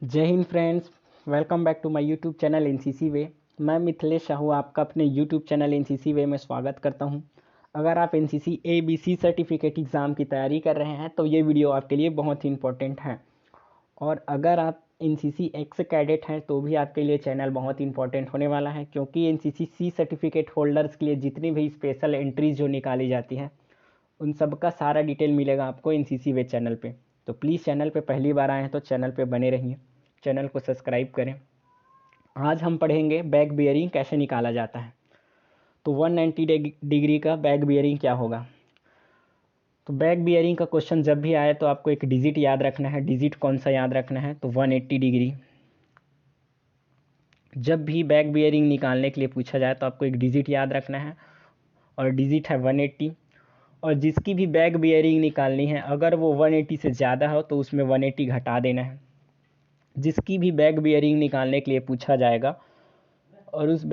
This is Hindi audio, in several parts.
जय हिंद friends. Welcome back to my YouTube channel NCC way. मैं मिथिलेश साहू आपका अपने यूट्यूब चैनल एनसीसी वे में स्वागत करता हूं। अगर आप एनसीसी एबीसी सर्टिफिकेट एग्ज़ाम की तैयारी कर रहे हैं तो ये वीडियो आपके लिए बहुत ही इंपॉर्टेंट है। और अगर आप एनसीसी एक्स कैडेट हैं तो भी आपके लिए चैनल बहुत ही इंपॉर्टेंट होने वाला है, क्योंकि एनसीसी सी सर्टिफिकेट होल्डर्स के लिए जितनी भी स्पेशल एंट्रीज जो निकाली जाती हैं उन सब का सारा डिटेल मिलेगा आपको एनसीसी वे चैनल पे। तो प्लीज़ चैनल पे पहली बार आए हैं तो चैनल पे बने रहिए, चैनल को सब्सक्राइब करें। आज हम पढ़ेंगे बैक बियरिंग कैसे निकाला जाता है। तो 190 डिग्री का बैक बियरिंग क्या होगा। तो बैक बियरिंग का क्वेश्चन जब भी आए तो आपको एक डिजिट याद रखना है। डिजिट कौन सा याद रखना है? तो 180 डिग्री। जब भी बैक बियरिंग निकालने के लिए पूछा जाए तो आपको एक डिजिट याद रखना है, और डिजिट है 180। और जिसकी भी बैक बियरिंग निकालनी है अगर वो 180 से ज़्यादा हो तो उसमें 180 घटा देना है। जिसकी भी बैक बियरिंग निकालने के लिए पूछा जाएगा और उस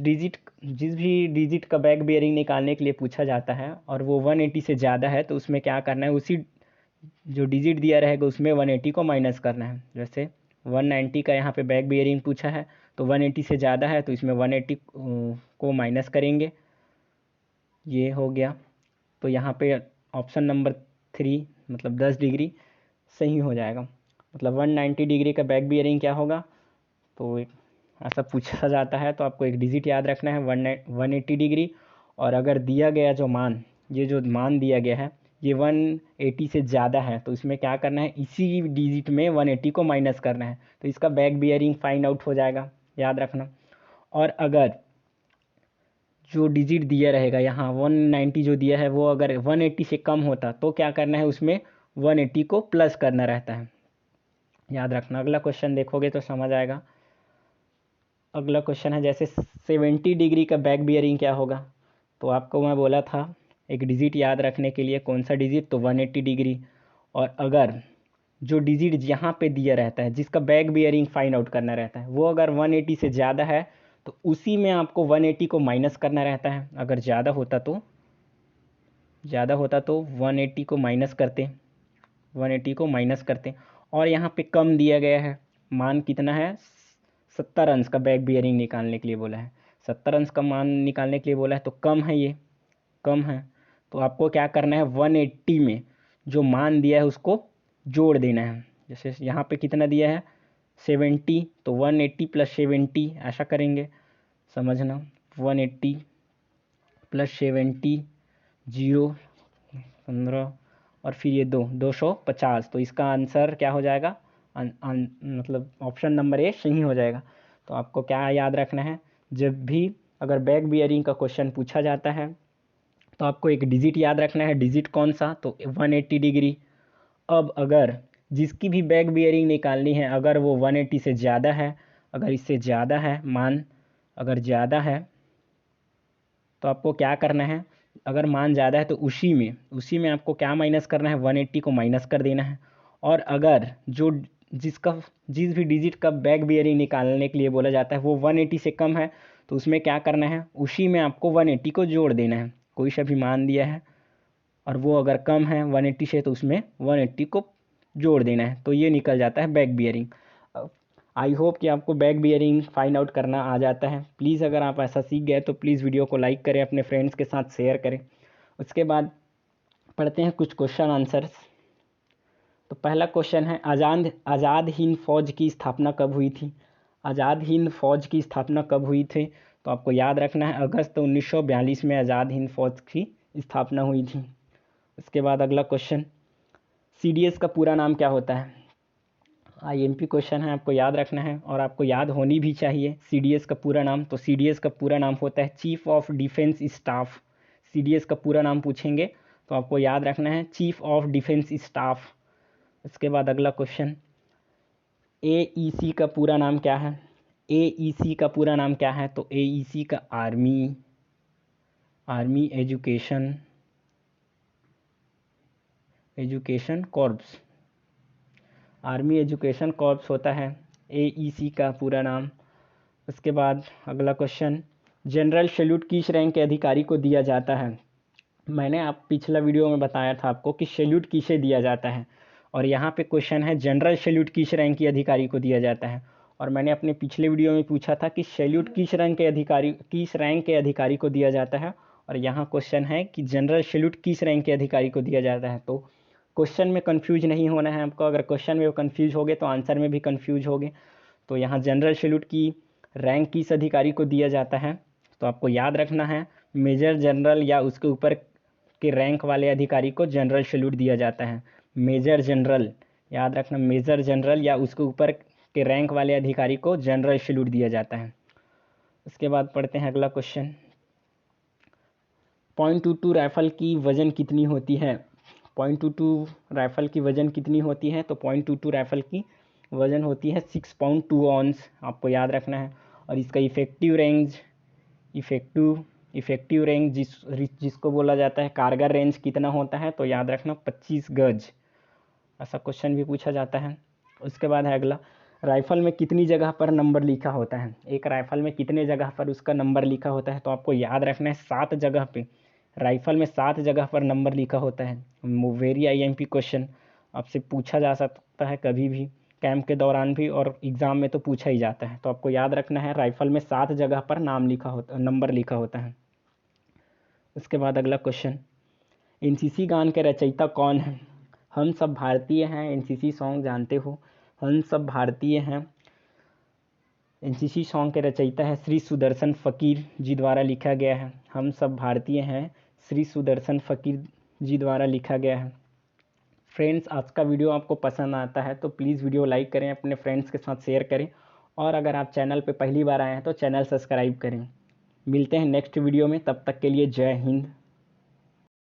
डिजिट जिस भी डिजिट का बैक बियरिंग निकालने के लिए पूछा जाता है और वो 180 से ज़्यादा है तो उसमें क्या करना है, उसी जो डिजिट दिया रहेगा उसमें 180 को माइनस करना है। जैसे 190 का यहाँ पे बैक बियरिंग पूछा है तो 180 से ज़्यादा है तो इसमें 180 को माइनस करेंगे। ये हो गया। तो यहाँ पे ऑप्शन नंबर 3 मतलब 10 डिग्री सही हो जाएगा। मतलब 190 डिग्री का बैक बियरिंग क्या होगा, तो ऐसा पूछा जाता है तो आपको एक डिजिट याद रखना है 180 डिग्री। और अगर दिया गया जो मान, ये जो मान दिया गया है ये 180 से ज़्यादा है तो इसमें क्या करना है, इसी डिजिट में 180 को माइनस करना है तो इसका बैक बियरिंग फाइंड आउट हो जाएगा, याद रखना। और अगर जो डिजिट दिया रहेगा यहाँ 190 जो दिया है वो अगर 180 से कम होता तो क्या करना है, उसमें 180 को प्लस करना रहता है, याद रखना। अगला क्वेश्चन देखोगे तो समझ आएगा। अगला क्वेश्चन है जैसे 70 डिग्री का बैक बियरिंग क्या होगा। तो आपको मैं बोला था एक डिजिट याद रखने के लिए, कौन सा डिजिट, तो 180 डिग्री। और अगर जो डिजिट यहाँ पे दिया रहता है जिसका बैक बियरिंग फाइंड आउट करना रहता है वो अगर 180 से ज़्यादा है तो उसी में आपको 180 को माइनस करना रहता है। अगर ज़्यादा होता तो 180 को माइनस करते, 180 को माइनस करते। और यहाँ पे कम दिया गया है, मान कितना है, 70 अंश का बैक बियरिंग निकालने के लिए बोला है। 70 अंश का मान निकालने के लिए बोला है तो कम है, ये कम है। तो आपको क्या करना है, 180 में जो मान दिया है उसको जोड़ देना है। जैसे यहाँ पे कितना दिया है 70, तो 180 प्लस 70 ऐसा करेंगे, समझना। 180 प्लस 70 जीरो 15 और फिर ये 250, तो इसका आंसर क्या हो जाएगा, मतलब ऑप्शन नंबर ए सही हो जाएगा। तो आपको क्या याद रखना है, जब भी अगर बैक बियरिंग का क्वेश्चन पूछा जाता है तो आपको एक डिजिट याद रखना है। डिजिट कौन सा, तो 180 डिग्री। अब अगर जिसकी भी बैक बियरिंग निकालनी है अगर वो 180 से ज़्यादा है, अगर इससे ज़्यादा है मान, अगर ज़्यादा है तो आपको क्या करना है, अगर मान ज़्यादा है तो उसी में आपको क्या माइनस करना है, 180 को माइनस कर देना है। और अगर जो जिस भी डिजिट का बैक बियरिंग निकालने के लिए बोला जाता है वो 180 से कम है तो उसमें क्या करना है, उसी में आपको 180 को जोड़ देना है। कोई सा भी मान दिया है और वो अगर कम है 180 से तो उसमें 180 को जोड़ देना है, तो ये निकल जाता है बैक बियरिंग। आई होप कि आपको बैक बियरिंग फाइंड आउट करना आ जाता है। प्लीज़ अगर आप ऐसा सीख गए तो प्लीज़ वीडियो को लाइक करें, अपने फ्रेंड्स के साथ शेयर करें। उसके बाद पढ़ते हैं कुछ क्वेश्चन आंसर्स। तो पहला क्वेश्चन है, आज़ाद हिंद फौज की स्थापना कब हुई थी। आज़ाद हिंद फौज की स्थापना कब हुई थी, तो आपको याद रखना है अगस्त 1942 में आज़ाद हिंद फौज की स्थापना हुई थी। उसके बाद अगला क्वेश्चन, सीडीएस का पूरा नाम क्या होता है। आईएमपी क्वेश्चन है, आपको याद रखना है और आपको याद होनी भी चाहिए सीडीएस का पूरा नाम। तो सीडीएस का पूरा नाम होता है chief of defence staff. CDS का पूरा नाम पूछेंगे तो आपको याद रखना है चीफ ऑफ डिफेंस स्टाफ। इसके बाद अगला क्वेश्चन, एईसी का पूरा नाम क्या है। एईसी का पूरा नाम क्या है, तो एईसी का army education corps, army education corps होता है एईसी का पूरा नाम। उसके बाद अगला क्वेश्चन, जनरल सैल्यूट किस रैंक के अधिकारी को दिया जाता है। मैंने आप पिछला वीडियो में बताया था आपको कि सैल्यूट किसे दिया जाता है और यहाँ पे क्वेश्चन है जनरल सैल्यूट किस रैंक के अधिकारी को दिया जाता है। और मैंने अपने पिछले वीडियो में पूछा था कि सैल्यूट किस रैंक के अधिकारी को दिया जाता है, और यहाँ क्वेश्चन है कि जनरल सैल्यूट किस रैंक के अधिकारी को दिया जाता है। तो क्वेश्चन में कंफ्यूज नहीं होना है आपको, अगर क्वेश्चन में कंफ्यूज हो गए तो आंसर में भी कंफ्यूज हो गए। तो यहाँ जनरल सैल्यूट की रैंक किस अधिकारी को दिया जाता है, तो आपको याद रखना है मेजर जनरल या उसके ऊपर के रैंक वाले अधिकारी को जनरल सैल्यूट दिया जाता है। मेजर जनरल, याद रखना, मेजर जनरल या उसके ऊपर के रैंक वाले अधिकारी को जनरल सैल्यूट दिया जाता है। उसके बाद पढ़ते हैं अगला क्वेश्चन। .22 राइफल की वज़न कितनी होती है। .22 राइफल की वज़न कितनी होती है, तो .22 राइफल की वज़न होती है 6.2 ऑन्स, आपको याद रखना है। और इसका इफ़ेक्टिव रेंज जिसको बोला जाता है कारगर रेंज कितना होता है, तो याद रखना 25 गज। ऐसा क्वेश्चन भी पूछा जाता है। उसके बाद है अगला, राइफ़ल में कितनी जगह पर नंबर लिखा होता है। एक राइफ़ल में कितने जगह पर उसका नंबर लिखा होता है, तो आपको याद रखना है 7 जगह पे। राइफ़ल में 7 जगह पर नंबर लिखा होता है। वेरी IMP क्वेश्चन आपसे पूछा जा सकता है कभी भी, कैंप के दौरान भी, और एग्ज़ाम में तो पूछा ही जाता है। तो आपको याद रखना है राइफ़ल में 7 जगह पर नंबर लिखा होता है। उसके बाद अगला क्वेश्चन, NCC गान के रचयिता कौन है। हम सब भारतीय हैं, NCC सॉन्ग जानते हो, हम सब भारतीय हैं। NCC सॉन्ग के रचयिता है श्री सुदर्शन फ़कीर जी द्वारा लिखा गया है। हम सब भारतीय हैं, श्री सुदर्शन फ़कीर जी द्वारा लिखा गया है। फ्रेंड्स, आज का वीडियो आपको पसंद आता है तो प्लीज़ वीडियो लाइक करें, अपने फ्रेंड्स के साथ शेयर करें, और अगर आप चैनल पर पहली बार आए हैं तो चैनल सब्सक्राइब करें। मिलते हैं नेक्स्ट वीडियो में, तब तक के लिए जय हिंद।